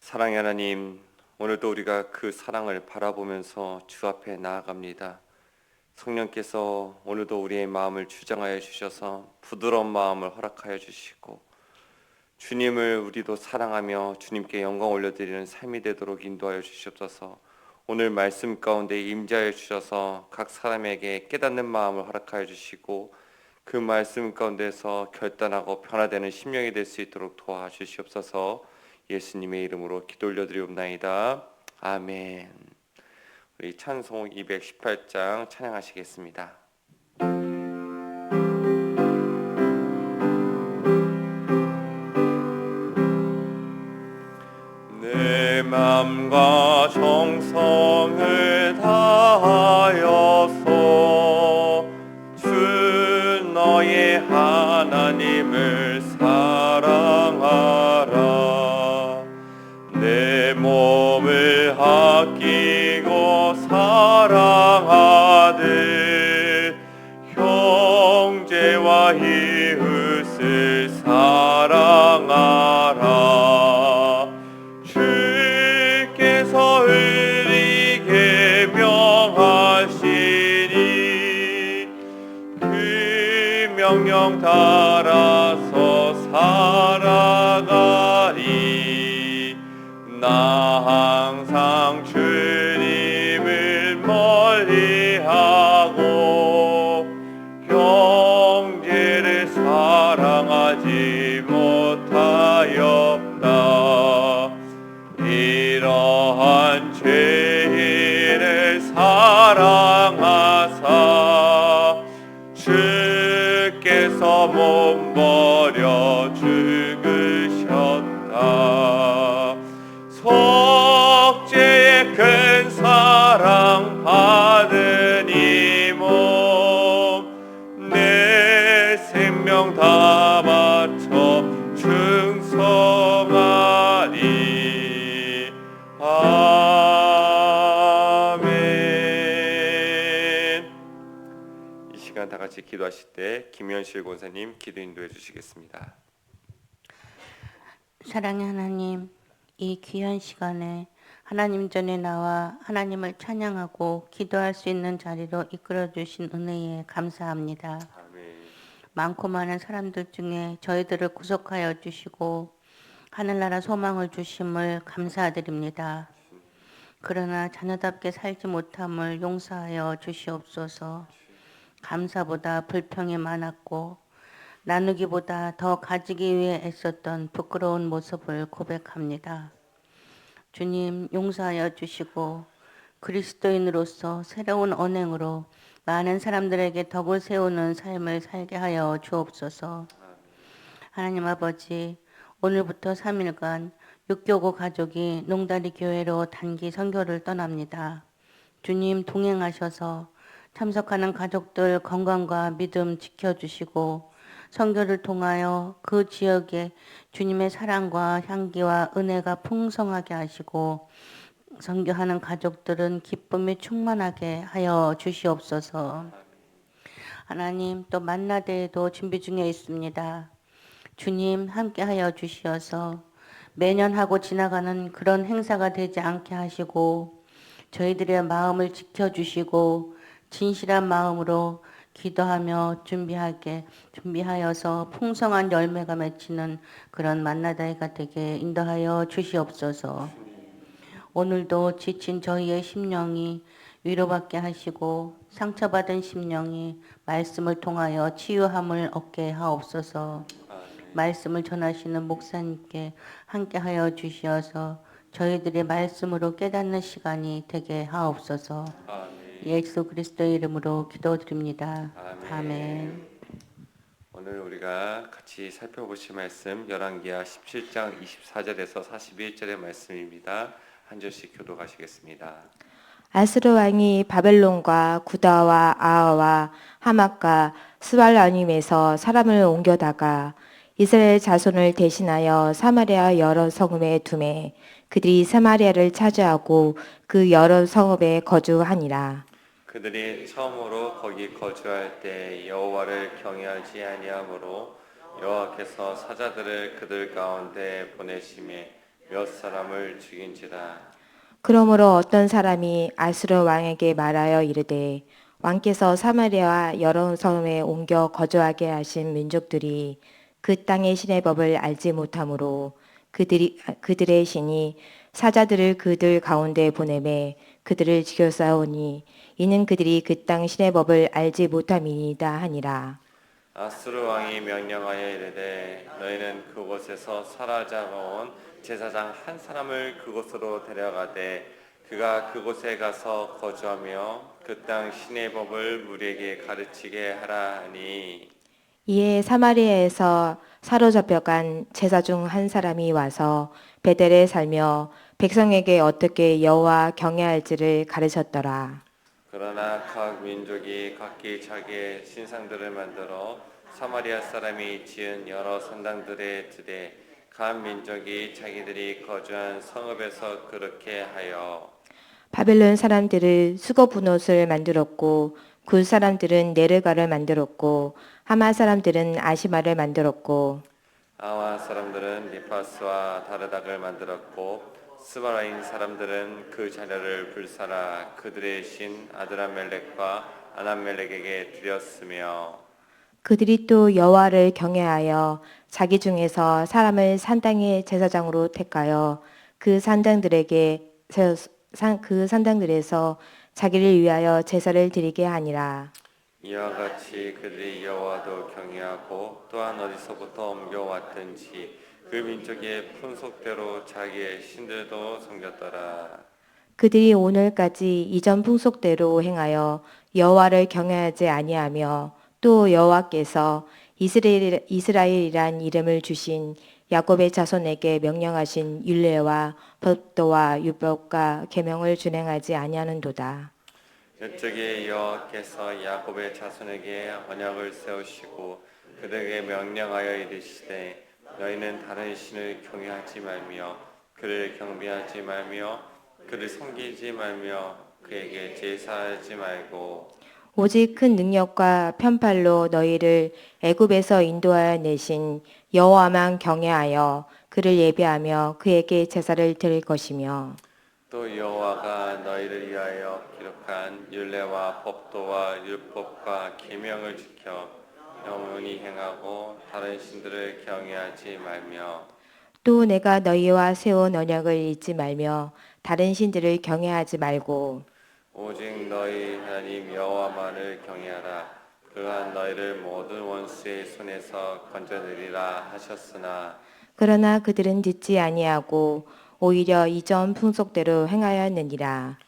사랑의 하나님, 오늘도 우리가 그 사랑을 바라보면서 주 앞에 나아갑니다. 성령께서 오늘도 우리의 마음을 주장하여 주셔서 부드러운 마음을 허락하여 주시고 주님을 우리도 사랑하며 주님께 영광 올려드리는 삶이 되도록 인도하여 주시옵소서. 오늘 말씀 가운데 임재하여 주셔서 각 사람에게 깨닫는 마음을 허락하여 주시고 그 말씀 가운데서 결단하고 변화되는 심령이 될 수 있도록 도와주시옵소서. 예수님의 이름으로 기도 올려드리옵나이다. 아멘. 우리 찬송 218장 찬양하시겠습니다. 내 맘과 정성을 다하여서 주 너의 하나님을 사랑하라. 내 몸을 아끼고 사랑하되 형제와 이웃을 사랑하라. 주께서 우리에게 명하시니 그 명령 따라서 살아가리. 나 항상 주님을 멀리하고 형제를 사랑하지 못하였다. 이러한 죄인을 사랑하사 주께서 몸버려 죽으셨다. 속죄의 큰 사랑 받은 이 몸 내 생명 다 바쳐 충성하리. 아멘. 이 시간 다 같이 기도하실 때 김현실 권사님 기도 인도해 주시겠습니다. 사랑의 하나님, 이 귀한 시간에 하나님 전에 나와 하나님을 찬양하고 기도할 수 있는 자리로 이끌어 주신 은혜에 감사합니다. 아멘. 많고 많은 사람들 중에 저희들을 구속하여 주시고 하늘나라 소망을 주심을 감사드립니다. 그러나 자녀답게 살지 못함을 용서하여 주시옵소서. 감사보다 불평이 많았고 나누기보다 더 가지기 위해 애썼던 부끄러운 모습을 고백합니다. 주님 용서하여 주시고 그리스도인으로서 새로운 언행으로 많은 사람들에게 덕을 세우는 삶을 살게 하여 주옵소서. 하나님 아버지, 오늘부터 3일간 육교구 가족이 농다리 교회로 단기 선교를 떠납니다. 주님 동행하셔서 참석하는 가족들 건강과 믿음 지켜주시고 선교를 통하여 그 지역에 주님의 사랑과 향기와 은혜가 풍성하게 하시고 선교하는 가족들은 기쁨이 충만하게 하여 주시옵소서. 하나님, 또 만나대회도 준비 중에 있습니다. 주님 함께 하여 주시어서 매년 하고 지나가는 그런 행사가 되지 않게 하시고 저희들의 마음을 지켜주시고 진실한 마음으로 기도하며 준비하여서 풍성한 열매가 맺히는 그런 만나다이가 되게 인도하여 주시옵소서. 오늘도 지친 저희의 심령이 위로받게 하시고 상처받은 심령이 말씀을 통하여 치유함을 얻게 하옵소서. 말씀을 전하시는 목사님께 함께하여 주시어서 저희들의 말씀으로 깨닫는 시간이 되게 하옵소서. 예수 그리스도의 이름으로 기도드립니다. 아멘. 오늘 우리가 같이 살펴보실 말씀 열왕기하 17장 24절에서 41절의 말씀입니다. 한 절씩 교독하시겠습니다. 아스르 왕이 바벨론과 구다와 아하와 하맛과 스왈라님에서 사람을 옮겨다가 이스라엘 자손을 대신하여 사마리아 여러 성읍에 두매 그들이 사마리아를 차지하고 그 여러 성읍에 거주하니라. 그들이 처음으로 거기 거주할 때 여호와를 경외하지 아니하므로 여호와께서 사자들을 그들 가운데 보내심에 몇 사람을 죽인지라. 그러므로 어떤 사람이 아수르 왕에게 말하여 이르되 왕께서 사마리아와 여러 성에 옮겨 거주하게 하신 민족들이 그 땅의 신의 법을 알지 못하므로 그들의 신이 사자들을 그들 가운데 보내매 그들을 죽여싸우니 이는 그들이 그 땅 신의 법을 알지 못함이니이다 하니라. 아수르 왕이 명령하여 이르되 너희는 그곳에서 사라져온 제사장 한 사람을 그곳으로 데려가되 그가 그곳에 가서 거주하며 그 땅 신의 법을 무리에게 가르치게 하라 하니. 이에 사마리아에서 사로잡혀간 제사 중 한 사람이 와서 베델에 살며 백성에게 어떻게 여호와 경외할지를 가르쳤더라. 그러나 각 민족이 각기 자기의 신상들을 만들어 사마리아 사람이 지은 여러 산당들에 드되 각 민족이 자기들이 거주한 성읍에서 그렇게 하여. 바벨론 사람들은 수거 분옷을 만들었고 굿 사람들은 네르가를 만들었고 하마 사람들은 아시마를 만들었고 아와 사람들은 니파스와 다르닥을 만들었고 스바라인 사람들은 그 자녀를 불사라 그들의 신 아드라멜렉과 아남멜렉에게 드렸으며. 그들이 또 여호와를 경외하여 자기 중에서 사람을 산당의 제사장으로 택하여 그 산당들에서 자기를 위하여 제사를 드리게 하니라. 이와 같이 그들이 여호와도 경외하고 또한 어디서부터 옮겨왔든지 그 민족의 풍속대로 자기의 신들도 섬겼더라. 그들이 오늘까지 이전 풍속대로 행하여 여호와를 경외하지 아니하며 또 여호와께서 이스라엘이란 이름을 주신 야곱의 자손에게 명령하신 율례와 법도와 율법과 계명을 준행하지 아니하는도다. 이쪽에 여호와께서 야곱의 자손에게 언약을 세우시고 그들에게 명령하여 이르시되 너희는 다른 신을 경외하지 말며 그를 경배하지 말며 그를 섬기지 말며 그에게 제사하지 말고. 오직 큰 능력과 편팔로 너희를 애굽에서 인도하여 내신 여호와만 경외하여 그를 예배하며 그에게 제사를 드릴 것이며 또 여호와가 너희를 위하여 기록한 율례와 법도와 율법과 계명을 지켜 영원히 행하고 다른 신들을 경외하지 말며. 또 내가 너희와 세운 언약을 잊지 말며 다른 신들을 경외하지 말고 오직 너희 하나님 여호와만을 경외하라. 그가 너희를 모든 원수의 손에서 건져내리라 하셨으나. 그러나 그들은 듣지 아니하고 오히려 이전 풍속대로 행하였느니라.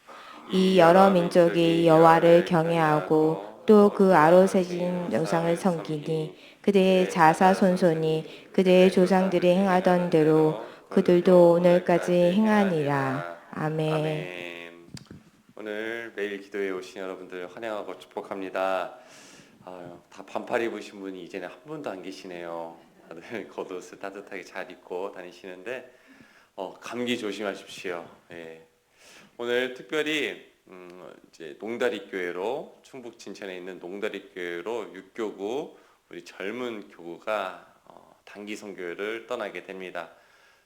이 여러 민족이 여호와를 경외하고 또 그 아로새긴 영상을 섬기니 그들의 자사손손이 그들의 조상들이 행하던 대로 그들도 오늘까지 행하니라. 아멘. 아멘. 오늘 매일 기도에 오신 여러분들 환영하고 축복합니다. 다 반팔 입으신 분이 이제는 한 분도 안 계시네요. 다들 겉옷을 따뜻하게 잘 입고 다니시는데 감기 조심하십시오. 예. 오늘 특별히 이제 농다리 교회로 충북 진천에 있는 농다리 교회로 육교구 우리 젊은 교구가 단기 선교를 떠나게 됩니다.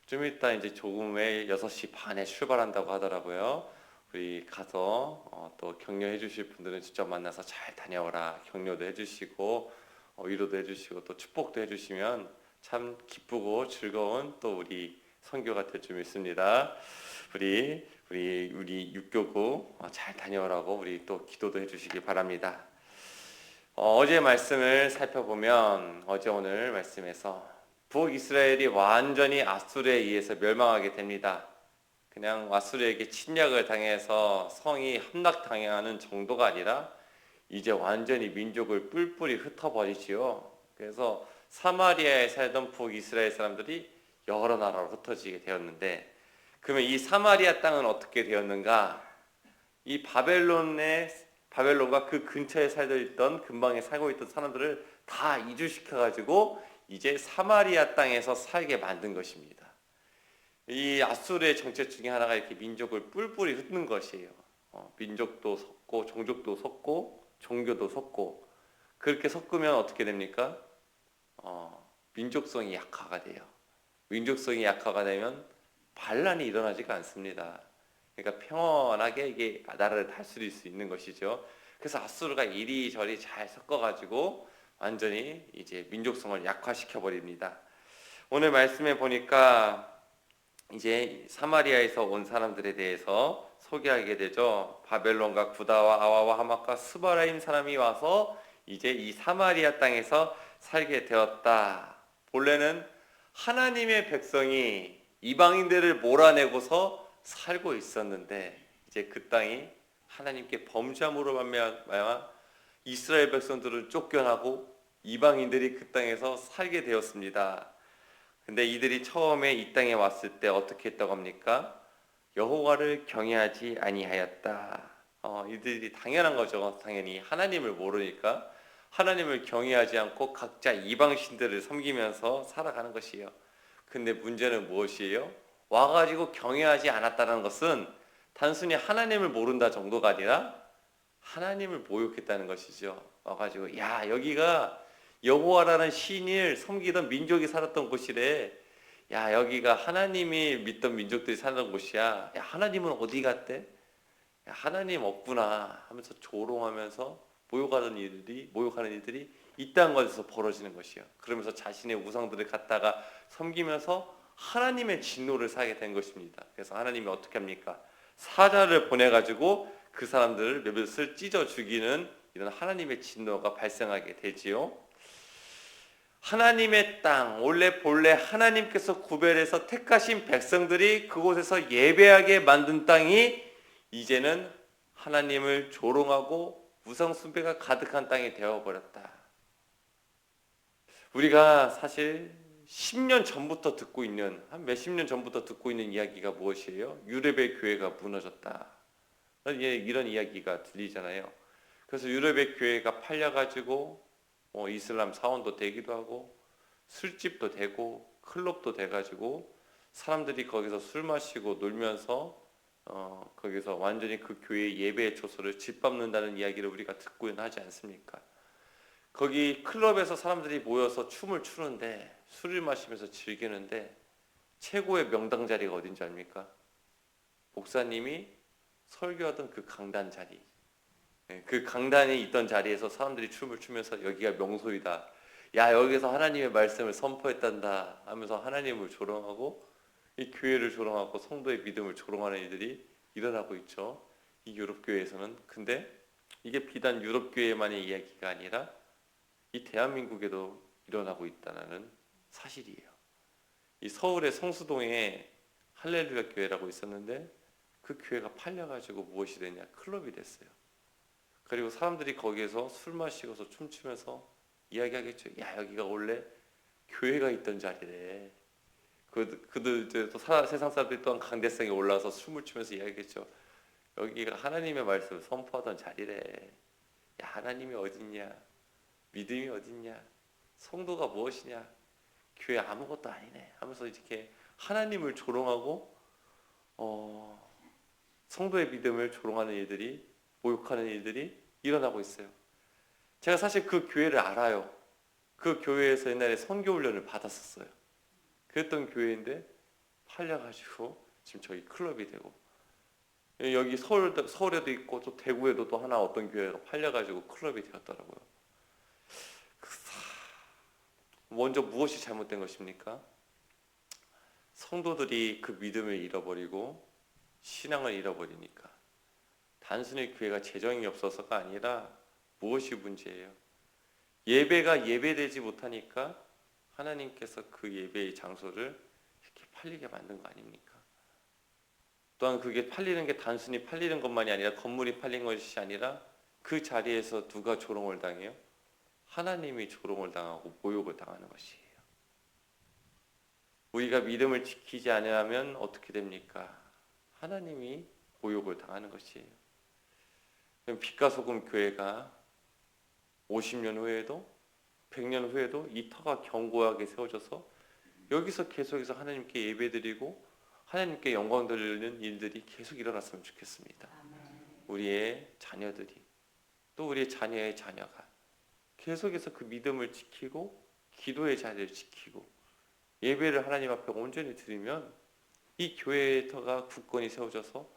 좀 이따 이제 조금 후에 6시 반에 출발한다고 하더라고요. 우리 가서 또 격려해 주실 분들은 직접 만나서 잘 다녀오라 격려도 해주시고 위로도 해주시고 또 축복도 해주시면 참 기쁘고 즐거운 또 우리 선교가 될 줄 믿습니다. 우리 육교구 잘 다녀오라고 우리 또 기도도 해주시기 바랍니다. 어제 말씀을 살펴보면 어제 오늘 말씀에서 북이스라엘이 완전히 아수르에 의해서 멸망하게 됩니다. 그냥 아수르에게 침략을 당해서 성이 함락당하는 정도가 아니라 이제 완전히 민족을 뿔뿔이 흩어버리지요. 그래서 사마리아에 살던 북이스라엘 사람들이 여러 나라로 흩어지게 되었는데, 그러면 이 사마리아 땅은 어떻게 되었는가? 이 바벨론과 그 근처에 살던 근방에 살고 있던 사람들을 다 이주시켜가지고 이제 사마리아 땅에서 살게 만든 것입니다. 이 아수르의 정책 중에 하나가 이렇게 민족을 뿔뿔이 흩는 것이에요. 민족도 섞고 종족도 섞고 종교도 섞고. 그렇게 섞으면 어떻게 됩니까? 민족성이 약화가 돼요. 민족성이 약화가 되면 반란이 일어나지가 않습니다. 그러니까 평온하게 이게 나라를 다스릴 수 있는 것이죠. 그래서 아수르가 이리저리 잘 섞어가지고 완전히 이제 민족성을 약화시켜 버립니다. 오늘 말씀에 보니까 이제 사마리아에서 온 사람들에 대해서 소개하게 되죠. 바벨론과 구다와 아와와 하맛과 스바라임 사람이 와서 이제 이 사마리아 땅에서 살게 되었다. 본래는 하나님의 백성이 이방인들을 몰아내고서 살고 있었는데 이제 그 땅이 하나님께 범죄함으로 말미암아 이스라엘 백성들을 쫓겨나고 이방인들이 그 땅에서 살게 되었습니다. 근데 이들이 처음에 이 땅에 왔을 때 어떻게 했다고 합니까? 여호와를 경외하지 아니하였다. 이들이 당연한 거죠. 당연히 하나님을 모르니까 하나님을 경외하지 않고 각자 이방신들을 섬기면서 살아가는 것이에요. 근데 문제는 무엇이에요? 와가지고 경외하지 않았다는 것은 단순히 하나님을 모른다 정도가 아니라 하나님을 모욕했다는 것이죠. 와가지고 야 여기가 여호와라는 신을 섬기던 민족이 살았던 곳이래. 야 여기가 하나님이 믿던 민족들이 살던 곳이야. 야 하나님은 어디 갔대? 야, 하나님 없구나 하면서 조롱하면서 모욕하는 일들이 이 땅 곳에서 벌어지는 것이요. 그러면서 자신의 우상들을 갖다가 섬기면서 하나님의 진노를 사게 된 것입니다. 그래서 하나님이 어떻게 합니까? 사자를 보내가지고 그 사람들을 몇몇을 찢어 죽이는 이런 하나님의 진노가 발생하게 되지요. 하나님의 땅, 본래 하나님께서 구별해서 택하신 백성들이 그곳에서 예배하게 만든 땅이 이제는 하나님을 조롱하고 우상 숭배가 가득한 땅이 되어버렸다. 우리가 사실 10년 전부터 듣고 있는, 한 몇십 년 전부터 듣고 있는 이야기가 무엇이에요? 유럽의 교회가 무너졌다. 이런 이야기가 들리잖아요. 그래서 유럽의 교회가 팔려가지고 이슬람 사원도 되기도 하고 술집도 되고 클럽도 돼가지고 사람들이 거기서 술 마시고 놀면서 거기서 완전히 그 교회의 예배의 초소를 짓밟는다는 이야기를 우리가 듣고는 하지 않습니까? 거기 클럽에서 사람들이 모여서 춤을 추는데 술을 마시면서 즐기는데 최고의 명당 자리가 어딘지 압니까? 목사님이 설교하던 그 강단 자리, 그 강단이 있던 자리에서 사람들이 춤을 추면서 여기가 명소이다. 야 여기서 하나님의 말씀을 선포했단다 하면서 하나님을 조롱하고 이 교회를 조롱하고 성도의 믿음을 조롱하는 일들이 일어나고 있죠. 이 유럽 교회에서는. 근데 이게 비단 유럽 교회만의 이야기가 아니라 이 대한민국에도 일어나고 있다는 사실이에요. 이 서울의 성수동에 할렐루야 교회라고 있었는데 그 교회가 팔려가지고 무엇이 됐냐? 클럽이 됐어요. 그리고 사람들이 거기에서 술 마시고서 춤추면서 이야기하겠죠. 야 여기가 원래 교회가 있던 자리래. 그들 또 세상 사람들이 또한 강대상에 올라와서 춤을 추면서 이야기했죠. 여기가 하나님의 말씀을 선포하던 자리래. 야 하나님이 어딨냐? 믿음이 어딨냐? 성도가 무엇이냐? 교회 아무것도 아니네 하면서 이렇게 하나님을 조롱하고 성도의 믿음을 조롱하는 일들이, 모욕하는 일들이 일어나고 있어요. 제가 사실 그 교회를 알아요. 그 교회에서 옛날에 선교 훈련을 받았었어요. 그랬던 교회인데 팔려가지고 지금 저희 클럽이 되고, 여기 서울에도 있고 또 대구에도 또 하나 어떤 교회가 팔려가지고 클럽이 되었더라고요. 먼저 무엇이 잘못된 것입니까? 성도들이 그 믿음을 잃어버리고 신앙을 잃어버리니까. 단순히 교회가 재정이 없어서가 아니라 무엇이 문제예요? 예배가 예배되지 못하니까 하나님께서 그 예배의 장소를 이렇게 팔리게 만든 거 아닙니까? 또한 그게 팔리는 게 단순히 팔리는 것만이 아니라 건물이 팔린 것이 아니라 그 자리에서 누가 조롱을 당해요? 하나님이 조롱을 당하고 모욕을 당하는 것이에요. 우리가 믿음을 지키지 않으면 어떻게 됩니까? 하나님이 모욕을 당하는 것이에요. 그럼 빛과 소금 교회가 50년 후에도 100년 후에도 이 터가 견고하게 세워져서 여기서 계속해서 하나님께 예배드리고 하나님께 영광 돌리는 일들이 계속 일어났으면 좋겠습니다. 우리의 자녀들이, 또 우리의 자녀의 자녀가 계속해서 그 믿음을 지키고 기도의 자리를 지키고 예배를 하나님 앞에 온전히 드리면 이 교회터가 굳건히 세워져서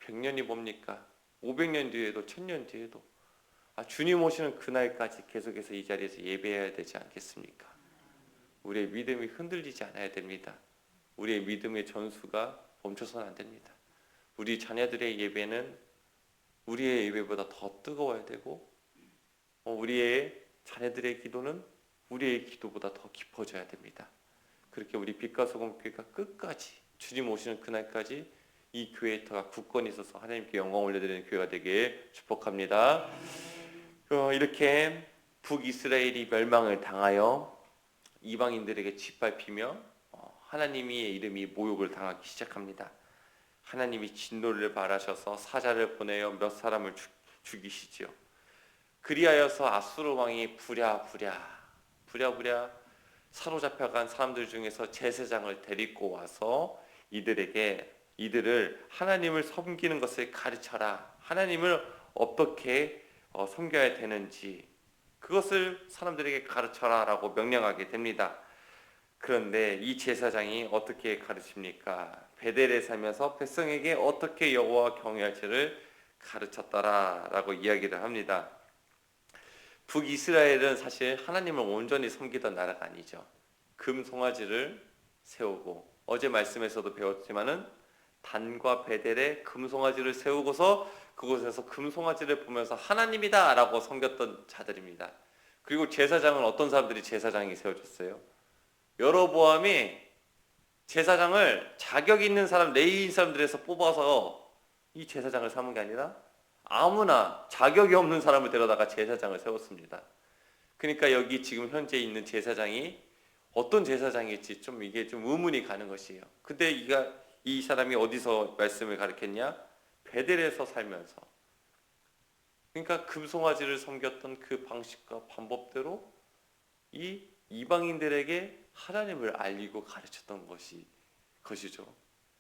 100년이 뭡니까? 500년 뒤에도 1000년 뒤에도 주님 오시는 그날까지 계속해서 이 자리에서 예배해야 되지 않겠습니까? 우리의 믿음이 흔들리지 않아야 됩니다. 우리의 믿음의 전수가 멈춰서는 안 됩니다. 우리 자녀들의 예배는 우리의 예배보다 더 뜨거워야 되고 우리의 자녀들의 기도는 우리의 기도보다 더 깊어져야 됩니다. 그렇게 우리 빛과 소금 교회가 끝까지 주님 오시는 그날까지 이 교회의 터가 굳건히 있어서 하나님께 영광 올려드리는 교회가 되길 축복합니다. 이렇게 북이스라엘이 멸망을 당하여 이방인들에게 짓밟히며 하나님의 이름이 모욕을 당하기 시작합니다. 하나님이 진노를 발하셔서 사자를 보내어 몇 사람을 죽이시지요. 그리하여서 아수르 왕이 부랴부랴 사로잡혀간 사람들 중에서 제사장을 데리고 와서 이들을 하나님을 섬기는 것을 가르쳐라. 하나님을 어떻게 섬겨야 되는지 그것을 사람들에게 가르쳐라 라고 명령하게 됩니다. 그런데 이 제사장이 어떻게 가르칩니까? 베델에 살면서 백성에게 어떻게 여호와 경외할지를 가르쳤더라 라고 이야기를 합니다. 북이스라엘은 사실 하나님을 온전히 섬기던 나라가 아니죠. 금송아지를 세우고 어제 말씀에서도 배웠지만은 단과 베델에 금송아지를 세우고서 그곳에서 금송아지를 보면서 하나님이다 라고 섬겼던 자들입니다. 그리고 제사장은 어떤 사람들이 제사장이 세워졌어요? 여로보암이 제사장을 자격 있는 사람, 레위인 사람들에서 뽑아서 이 제사장을 삼은 게 아니라 아무나 자격이 없는 사람을 데려다가 제사장을 세웠습니다. 그러니까 여기 지금 현재 있는 제사장이 어떤 제사장일지 이게 좀 의문이 가는 것이에요. 근데 이 사람이 어디서 말씀을 가르쳤냐? 베델에서 살면서. 그러니까 금송아지를 섬겼던 그 방식과 방법대로 이 이방인들에게 하나님을 알리고 가르쳤던 것이죠.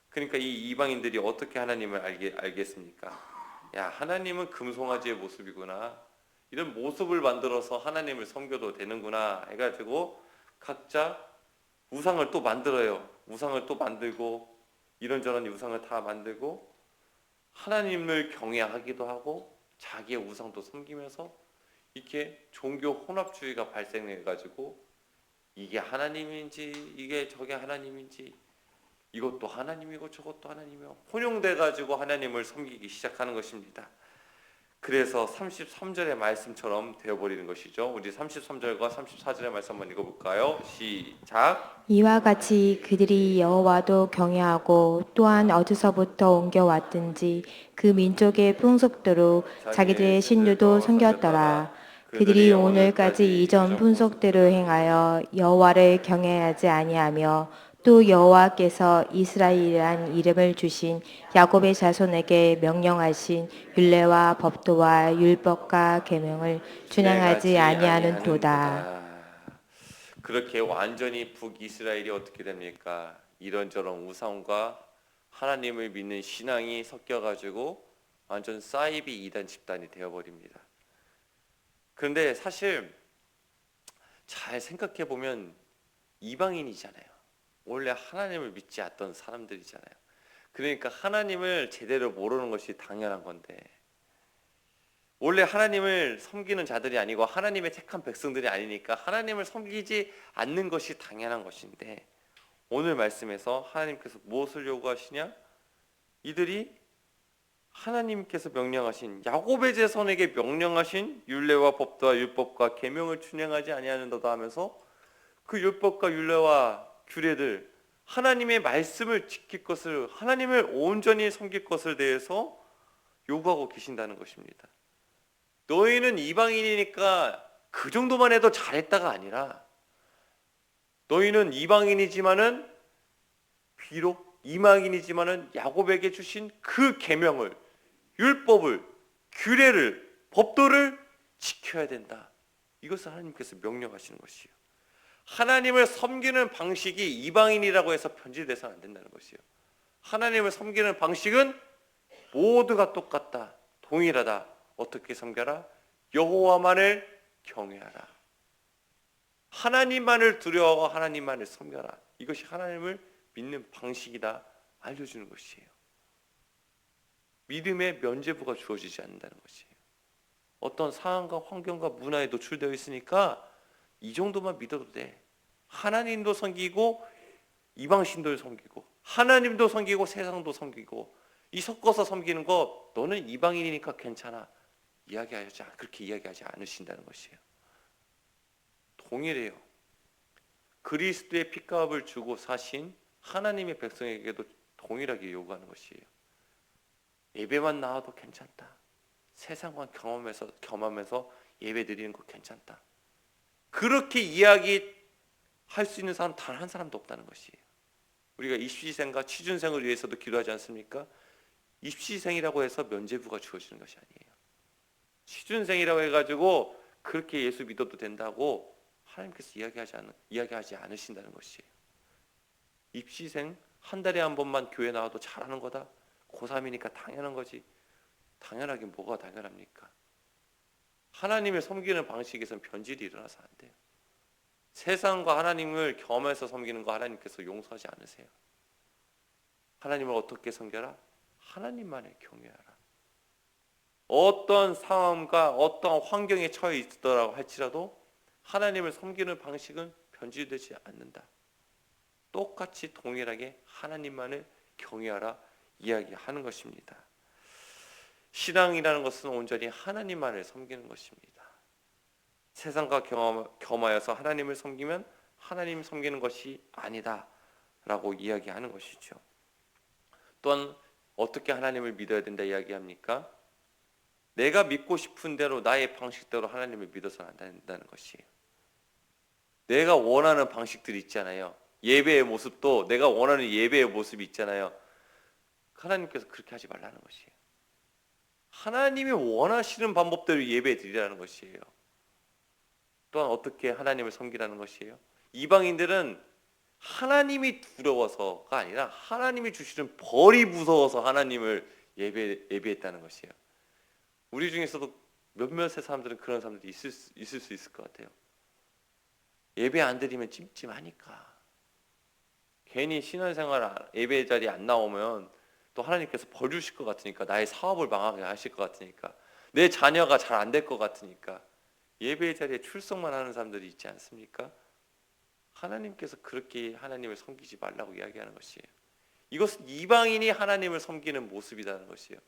그러니까 이 이방인들이 어떻게 하나님을 알겠습니까? 야, 하나님은 금송아지의 모습이구나. 이런 모습을 만들어서 하나님을 섬겨도 되는구나 해가지고 각자 우상을 또 만들어요. 우상을 또 만들고 이런저런 우상을 다 만들고 하나님을 경외하기도 하고 자기의 우상도 섬기면서 이렇게 종교 혼합주의가 발생해가지고 이게 하나님인지 이게 저게 하나님인지 이것도 하나님이고 저것도 하나님이고 혼용돼가지고 하나님을 섬기기 시작하는 것입니다. 그래서 33절의 말씀처럼 되어버리는 것이죠. 우리 33절과 34절의 말씀 한번 읽어볼까요? 시작. 이와 같이 그들이 여호와도 경외하고 또한 어디서부터 옮겨왔든지 그 민족의 풍속대로 자기들의 신료도 섬겼더라. 그들이 오늘까지 이전 풍속대로 행하여 여호와를 경외하지 아니하며 또 여호와께서 이스라엘이란 이름을 주신 야곱의 자손에게 명령하신 율례와 법도와 율법과 계명을 준행하지 아니하는도다. 그렇게 완전히 북이스라엘이 어떻게 됩니까? 이런저런 우상과 하나님을 믿는 신앙이 섞여가지고 완전 사이비 이단 집단이 되어버립니다. 그런데 사실 잘 생각해보면 이방인이잖아요. 원래 하나님을 믿지 않던 사람들이잖아요. 그러니까 하나님을 제대로 모르는 것이 당연한 건데 원래 하나님을 섬기는 자들이 아니고 하나님의 택한 백성들이 아니니까 하나님을 섬기지 않는 것이 당연한 것인데 오늘 말씀에서 하나님께서 무엇을 요구하시냐? 이들이 하나님께서 명령하신 야곱의 자손에게 명령하신 율례와 법도와 율법과 계명을 준행하지 아니하는도다 하면서 그 율법과 율례와 규례들 하나님의 말씀을 지킬 것을 하나님을 온전히 섬길 것을 대해서 요구하고 계신다는 것입니다. 너희는 이방인이니까 그 정도만 해도 잘했다가 아니라 너희는 이방인이지만은 비록 이방인이지만은 야곱에게 주신 그 계명을 율법을 규례를 법도를 지켜야 된다. 이것을 하나님께서 명령하시는 것이에요. 하나님을 섬기는 방식이 이방인이라고 해서 편집돼서는 안 된다는 것이에요. 하나님을 섬기는 방식은 모두가 똑같다. 동일하다. 어떻게 섬겨라? 여호와만을 경외하라. 하나님만을 두려워하고 하나님만을 섬겨라. 이것이 하나님을 믿는 방식이다 알려주는 것이에요. 믿음의 면죄부가 주어지지 않는다는 것이에요. 어떤 상황과 환경과 문화에 노출되어 있으니까 이 정도만 믿어도 돼. 하나님도 섬기고 이방신도 섬기고 하나님도 섬기고 세상도 섬기고 이 섞어서 섬기는 거 너는 이방인이니까 괜찮아. 그렇게 이야기하지 않으신다는 것이에요. 동일해요. 그리스도의 피값을 주고 사신 하나님의 백성에게도 동일하게 요구하는 것이에요. 예배만 나와도 괜찮다. 세상만 겸하면서 예배 드리는 거 괜찮다. 그렇게 이야기할 수 있는 사람 단 한 사람도 없다는 것이에요. 우리가 입시생과 취준생을 위해서도 기도하지 않습니까? 입시생이라고 해서 면죄부가 주어지는 것이 아니에요. 취준생이라고 해가지고 그렇게 예수 믿어도 된다고 하나님께서 이야기하지 않으신다는 것이에요. 입시생 한 달에 한 번만 교회 나와도 잘하는 거다. 고3이니까 당연한 거지. 당연하긴 뭐가 당연합니까? 하나님을 섬기는 방식에서는 변질이 일어나서 안 돼요. 세상과 하나님을 겸해서 섬기는 거 하나님께서 용서하지 않으세요. 하나님을 어떻게 섬겨라? 하나님만을 경외하라. 어떤 상황과 어떤 환경에 처해 있더라고 할지라도 하나님을 섬기는 방식은 변질되지 않는다. 똑같이 동일하게 하나님만을 경외하라 이야기하는 것입니다. 신앙이라는 것은 온전히 하나님만을 섬기는 것입니다. 세상과 겸하여서 하나님을 섬기면 하나님 섬기는 것이 아니다 라고 이야기하는 것이죠. 또한 어떻게 하나님을 믿어야 된다 이야기합니까? 내가 믿고 싶은 대로 나의 방식대로 하나님을 믿어서는 안 된다는 것이에요. 내가 원하는 방식들이 있잖아요. 예배의 모습도 내가 원하는 예배의 모습이 있잖아요. 하나님께서 그렇게 하지 말라는 것이에요. 하나님이 원하시는 방법대로 예배 드리라는 것이에요. 또한 어떻게 하나님을 섬기라는 것이에요? 이방인들은 하나님이 두려워서가 아니라 하나님이 주시는 벌이 무서워서 하나님을 예배했다는 것이에요. 우리 중에서도 몇몇의 사람들은 그런 사람들이 있을 수 있을 것 같아요. 예배 안 드리면 찜찜하니까. 괜히 신앙생활 예배 자리에 안 나오면 또 하나님께서 벌 주실 것 같으니까, 나의 사업을 망하게 하실 것 같으니까, 내 자녀가 잘 안 될 것 같으니까 예배 자리에 출석만 하는 사람들이 있지 않습니까? 하나님께서 그렇게 하나님을 섬기지 말라고 이야기하는 것이에요. 이것은 이방인이 하나님을 섬기는 모습이라는 것이에요.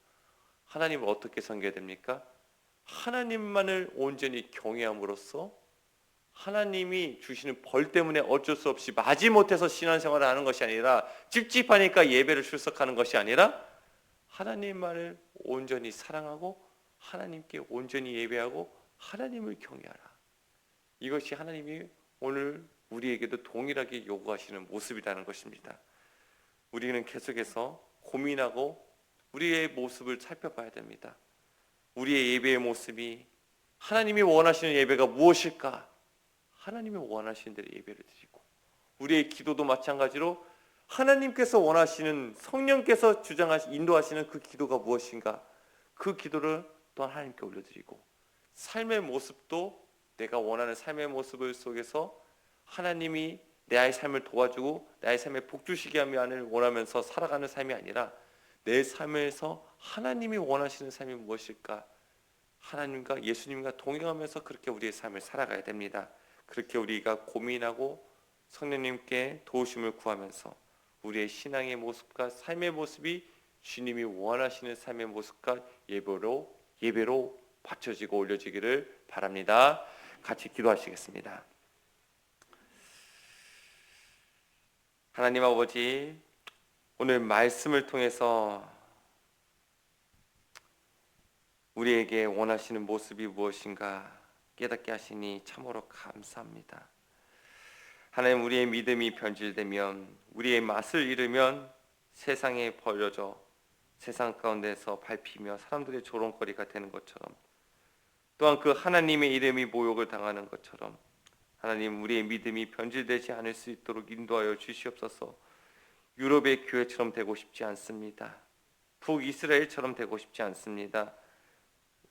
하나님을 어떻게 섬겨야 됩니까? 하나님만을 온전히 경외함으로써 하나님이 주시는 벌 때문에 어쩔 수 없이 마지못해서 신앙생활을 하는 것이 아니라, 찝찝하니까 예배를 출석하는 것이 아니라 하나님만을 온전히 사랑하고 하나님께 온전히 예배하고 하나님을 경외하라. 이것이 하나님이 오늘 우리에게도 동일하게 요구하시는 모습이라는 것입니다. 우리는 계속해서 고민하고 우리의 모습을 살펴봐야 됩니다. 우리의 예배의 모습이 하나님이 원하시는 예배가 무엇일까? 하나님이 원하시는 대로 예배를 드리고, 우리의 기도도 마찬가지로 하나님께서 원하시는, 성령께서 인도하시는 그 기도가 무엇인가? 그 기도를 또한 하나님께 올려드리고, 삶의 모습도 내가 원하는 삶의 모습을 속에서 하나님이 내 삶을 도와주고 나의 삶에 복주시게 하면을 원하면서 살아가는 삶이 아니라, 내 삶에서 하나님이 원하시는 삶이 무엇일까? 하나님과 예수님과 동행하면서 그렇게 우리의 삶을 살아가야 됩니다. 그렇게 우리가 고민하고 성령님께 도우심을 구하면서 우리의 신앙의 모습과 삶의 모습이 주님이 원하시는 삶의 모습과 예배로 받쳐지고 올려지기를 바랍니다. 같이 기도하시겠습니다. 하나님 아버지, 오늘 말씀을 통해서 우리에게 원하시는 모습이 무엇인가 깨닫게 하시니 참으로 감사합니다. 하나님, 우리의 믿음이 변질되면, 우리의 맛을 잃으면 세상에 버려져 세상 가운데서 밟히며 사람들의 조롱거리가 되는 것처럼, 또한 그 하나님의 이름이 모욕을 당하는 것처럼, 하나님, 우리의 믿음이 변질되지 않을 수 있도록 인도하여 주시옵소서. 유럽의 교회처럼 되고 싶지 않습니다. 북이스라엘처럼 되고 싶지 않습니다.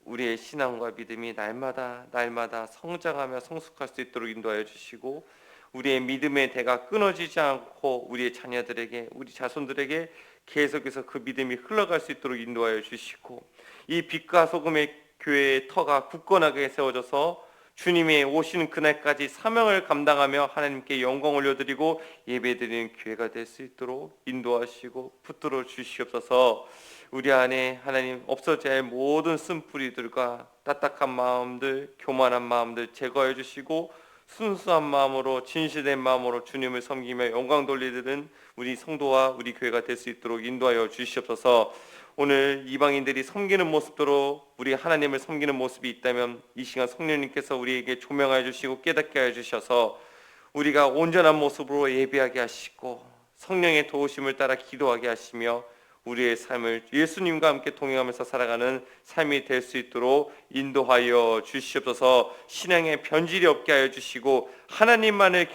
우리의 신앙과 믿음이 날마다 성장하며 성숙할 수 있도록 인도하여 주시고, 우리의 믿음의 대가 끊어지지 않고 우리의 자녀들에게, 우리 자손들에게 계속해서 그 믿음이 흘러갈 수 있도록 인도하여 주시고, 이 빛과 소금의 교회의 터가 굳건하게 세워져서 주님의 오시는 그날까지 사명을 감당하며 하나님께 영광 올려드리고 예배드리는 교회가 될 수 있도록 인도하시고 붙들어 주시옵소서. 우리 안에 하나님 없어져야 할 모든 쓴뿌리들과 딱딱한 마음들, 교만한 마음들 제거해 주시고 순수한 마음으로, 진실된 마음으로 주님을 섬기며 영광 돌리는 우리 성도와 우리 교회가 될 수 있도록 인도하여 주시옵소서. 오늘 이방인들이 섬기는 모습대로 우리 하나님을 섬기는 모습이 있다면 이 시간 성령님께서 우리에게 조명하여 주시고 깨닫게 하여 주셔서 우리가 온전한 모습으로 예배하게 하시고 성령의 도우심을 따라 기도하게 하시며 우리의 삶을 예수님과 함께 동행하면서 살아가는 삶이 될 수 있도록 인도하여 주시옵소서. 신앙의 변질이 없게 하여 주시고 하나님만을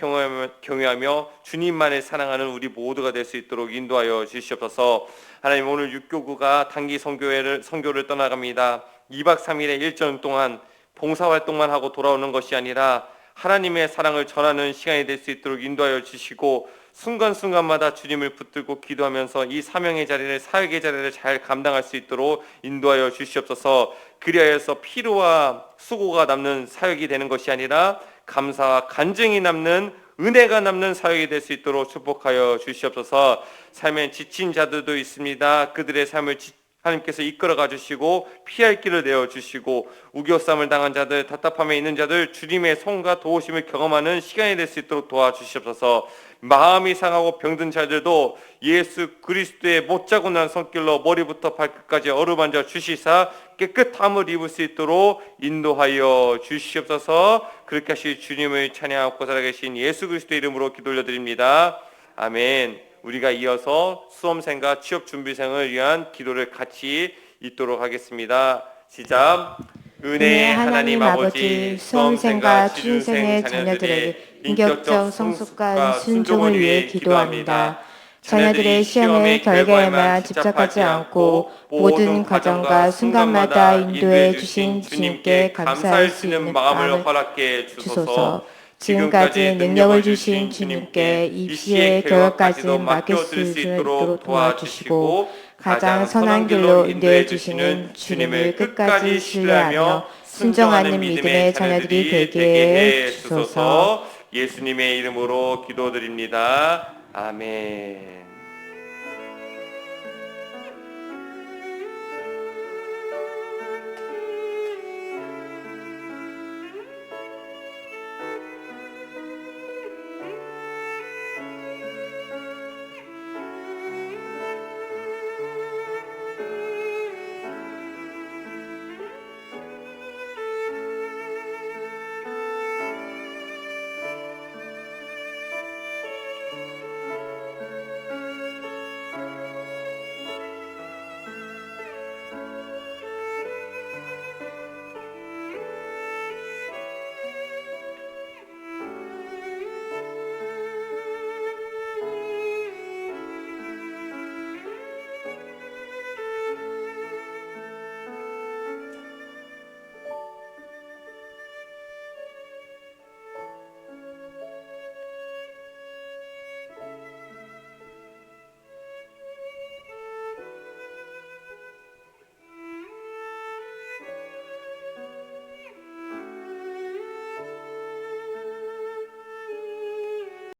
경외하며 주님만을 사랑하는 우리 모두가 될 수 있도록 인도하여 주시옵소서. 하나님, 오늘 육교구가 단기 선교를 떠나갑니다. 2박 3일의 일정 동안 봉사활동만 하고 돌아오는 것이 아니라 하나님의 사랑을 전하는 시간이 될 수 있도록 인도하여 주시고 순간순간마다 주님을 붙들고 기도하면서 이 사명의 자리를, 사역의 자리를 잘 감당할 수 있도록 인도하여 주시옵소서. 그리하여서 피로와 수고가 남는 사역이 되는 것이 아니라 감사와 간증이 남는, 은혜가 남는 사역이 될 수 있도록 축복하여 주시옵소서. 삶에 지친 자들도 있습니다. 그들의 삶을 하나님께서 이끌어가 주시고 피할 길을 내어주시고 우겨쌈을 당한 자들, 답답함에 있는 자들 주님의 손과 도우심을 경험하는 시간이 될 수 있도록 도와주시옵소서. 마음이 상하고 병든 자들도 예수 그리스도의 못자고 난 손길로 머리부터 발끝까지 어루만져 주시사 깨끗함을 입을 수 있도록 인도하여 주시옵소서. 그렇게 하실 주님을 찬양하고 살아계신 예수 그리스도의 이름으로 기도 올려드립니다. 아멘. 우리가 이어서 수험생과 취업준비생을 위한 기도를 같이 읽도록 하겠습니다. 시작. 은혜의 하나님 아버지, 수험생과 취준생의 자녀들의 인격적 성숙과 순종을 위해 기도합니다. 자녀들의 시험의 결과에만 집착하지 않고 모든 과정과 순간마다 인도해 주신 주님께 감사할 수 있는 마음을 허락해 주소서. 지금까지 능력을 주신 주님께 입시의 결과까지 맡길 수 있도록 도와주시고 가장 선한 길로 인도해 주시는 주님을 끝까지 신뢰하며 순종하는 믿음의 자녀들이 되게 해 주소서. 예수님의 이름으로 기도드립니다. 아멘.